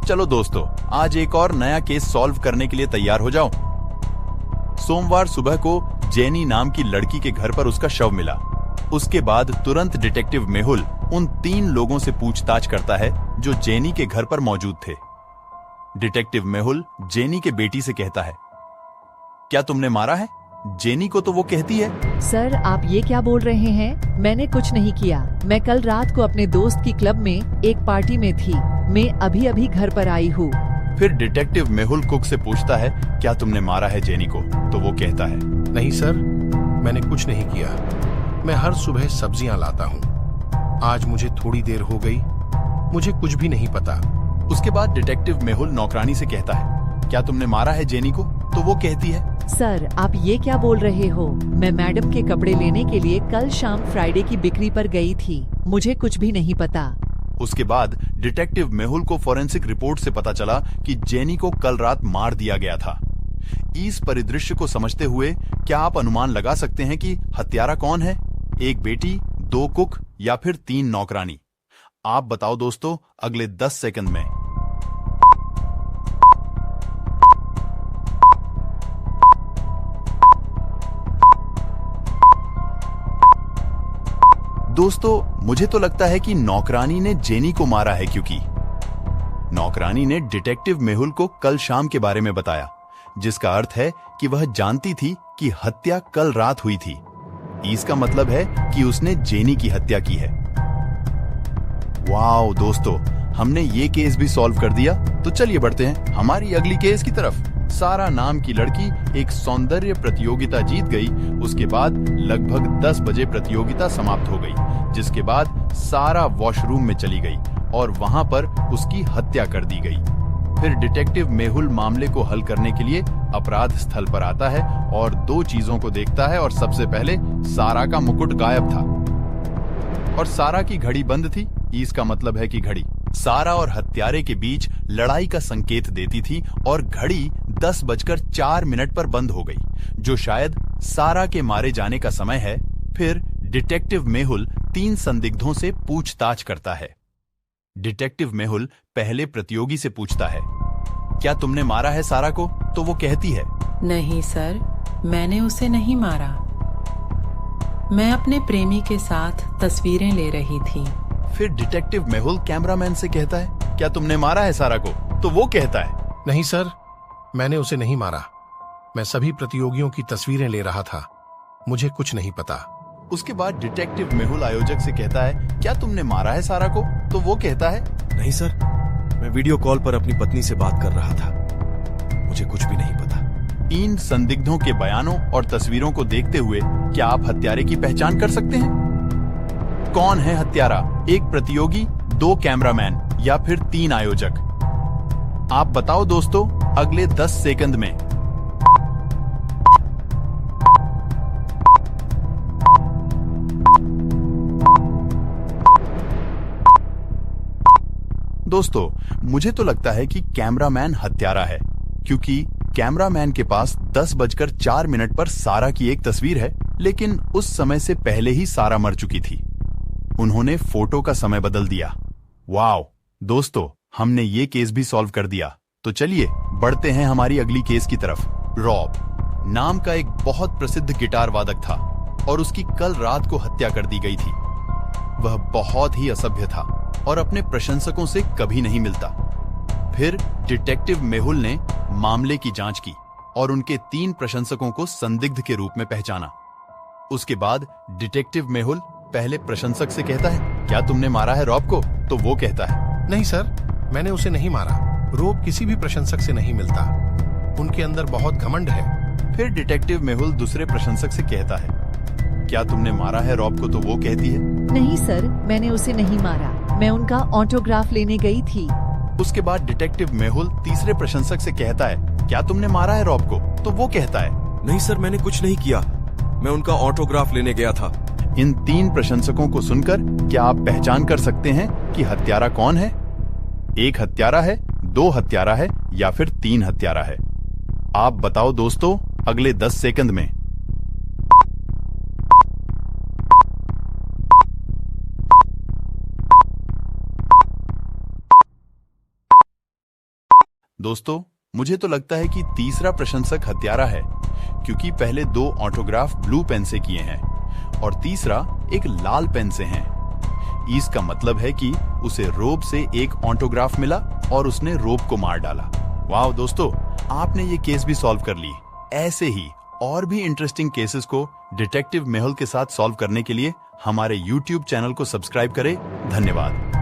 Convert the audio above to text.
चलो दोस्तों, आज एक और नया केस सॉल्व करने के लिए तैयार हो जाओ। सोमवार सुबह को जेनी नाम की लड़की के घर पर उसका शव मिला। उसके बाद तुरंत डिटेक्टिव मेहुल उन 3 लोगों से पूछताछ करता है जो जेनी के घर पर मौजूद थे। डिटेक्टिव मेहुल जेनी के बेटी से कहता है, क्या तुमने मारा है? जेनी को तो वो कहती है, सर आप ये क्या बोल रहे हैं? मैंने कुछ नहीं किया। मैं कल रात को अपने दोस्त की क्लब में एक पार्टी में थी। मैं अभी अभी घर पर आई हूँ। फिर डिटेक्टिव मेहुल कुक से पूछता है, क्या तुमने मारा है जेनी को? तो वो कहता है, नहीं सर, मैंने कुछ नहीं किया। मैं हर सुबह सब्जियां लाता हूँ। आज मुझे थोड़ी देर हो गई, मुझे कुछ भी नहीं पता। उसके बाद डिटेक्टिव मेहुल नौकरानी से कहता है, क्या तुमने मारा है जेनी को? तो वो कहती है, सर आप ये क्या बोल रहे हो? मैं मैडम के कपड़े लेने के लिए कल शाम फ्राइडे की बिक्री पर गई थी। मुझे कुछ भी नहीं पता। उसके बाद डिटेक्टिव मेहुल को फॉरेंसिक रिपोर्ट से पता चला कि जेनी को कल रात मार दिया गया था। इस परिदृश्य को समझते हुए क्या आप अनुमान लगा सकते हैं कि हत्यारा कौन है? एक बेटी, 2 कुक या फिर 3 नौकरानी? आप बताओ दोस्तों अगले 10 सेकंड में। दोस्तों मुझे तो लगता है कि नौकरानी ने जेनी को मारा है, क्योंकि नौकरानी ने डिटेक्टिव मेहुल को कल शाम के बारे में बताया, जिसका अर्थ है कि वह जानती थी कि हत्या कल रात हुई थी। इसका मतलब है कि उसने जेनी की हत्या की है। वाओ दोस्तों, हमने ये केस भी सॉल्व कर दिया। तो चलिए बढ़ते हैं हमारी अगली केस की तरफ। सारा नाम की लड़की एक सौंदर्य प्रतियोगिता जीत गई। उसके बाद लगभग 10 बजे प्रतियोगिता समाप्त हो गई, जिसके बाद सारा वॉशरूम में चली गई और वहां पर उसकी हत्या कर दी गई। फिर डिटेक्टिव मेहुल मामले को हल करने के लिए अपराध स्थल पर आता है और 2 चीजों को देखता है। और सबसे पहले सारा का मुकुट गायब था और सारा की घड़ी बंद थी। इसका मतलब है कि घड़ी सारा और हत्यारे के बीच लड़ाई का संकेत देती थी और घड़ी 10:04 पर बंद हो गई, जो शायद सारा के मारे जाने का समय है। फिर डिटेक्टिव मेहुल 3 संदिग्धों से पूछताछ करता है। डिटेक्टिव मेहुल पहले प्रतियोगी से पूछता है, क्या तुमने मारा है सारा को? तो वो कहती है, नहीं सर, मैंने उसे नहीं मारा। मैं अपने प्रेमी के साथ तस्वीरें ले रही थी। फिर डिटेक्टिव मेहुल कैमरामैन से कहता है, क्या तुमने मारा है सारा को? तो वो कहता है, नहीं सर, मैंने उसे नहीं मारा। मैं सभी प्रतियोगियों की तस्वीरें ले रहा था। मुझे कुछ नहीं पता। उसके बाद डिटेक्टिव मेहुल आयोजक से कहता है, क्या तुमने मारा है सारा को? तो वो कहता है, नहीं सर, मैं वीडियो कॉल पर अपनी पत्नी से बात कर रहा था। मुझे कुछ भी नहीं पता। इन संदिग्धों के बयानों और तस्वीरों को देखते हुए क्या आप हत्यारे की पहचान कर सकते हैं? कौन है हत्यारा? एक प्रतियोगी, 2 कैमरामैन या फिर 3 आयोजक? आप बताओ दोस्तों अगले 10 सेकंड में। दोस्तों मुझे तो लगता है कि कैमरामैन हत्यारा है, क्योंकि कैमरामैन के पास 10:04 पर सारा की एक तस्वीर है, लेकिन उस समय से पहले ही सारा मर चुकी थी। उन्होंने फोटो का समय बदल दिया। वाओ दोस्तों, हमने ये केस भी सॉल्व कर दिया। तो चलिए बढ़ते हैं हमारी अगली केस की तरफ। रॉब नाम का एक बहुत प्रसिद्ध गिटार वादक था और उसकी कल रात को हत्या कर दी गई थी। वह बहुत ही असभ्य था और अपने प्रशंसकों से कभी नहीं मिलता। फिर डिटेक्टिव मेहुल ने मामले की जांच की और उनके 3 प्रशंसकों को संदिग्ध के रूप में पहचाना। उसके बाद डिटेक्टिव मेहुल पहले प्रशंसक से कहता है, क्या तुमने मारा है रॉब को? तो वो कहता है, नहीं सर, मैंने उसे नहीं मारा। रॉब किसी भी प्रशंसक से नहीं मिलता। उनके अंदर बहुत घमंड है। फिर डिटेक्टिव मेहुल दूसरे प्रशंसक से कहता है, क्या तुमने मारा है रॉब को? तो वो कहती है, नहीं सर, मैंने उसे नहीं मारा। मैं उनका ऑटोग्राफ लेने गई थी। उसके बाद डिटेक्टिव मेहुल तीसरे प्रशंसक से कहता है, क्या तुमने मारा है रॉब को? तो वो कहता है, नहीं सर, मैंने कुछ नहीं किया। मैं उनका ऑटोग्राफ लेने गया था। इन 3 प्रशंसकों को सुनकर क्या आप पहचान कर सकते हैं कि हत्यारा कौन है? एक हत्यारा है, 2 हत्यारा है या फिर 3 हत्यारा है? आप बताओ दोस्तों अगले 10 सेकंड में। दोस्तों, मुझे तो लगता है कि तीसरा प्रशंसक हत्यारा है, क्योंकि पहले 2 ऑटोग्राफ ब्लू पेन से किए हैं और तीसरा एक लाल पेन से हैं। इसका मतलब है कि उसे रोब से एक ऑटोग्राफ मिला और उसने रोब को मार डाला। वाह दोस्तों, आपने ये केस भी सॉल्व कर ली। ऐसे ही और भी इंटरेस्टिंग केसेस को डिटेक्टिव मेहुल के साथ सॉल्व करने के लिए हमारे YouTube चैनल को सब्सक्राइब करें। धन्यवाद।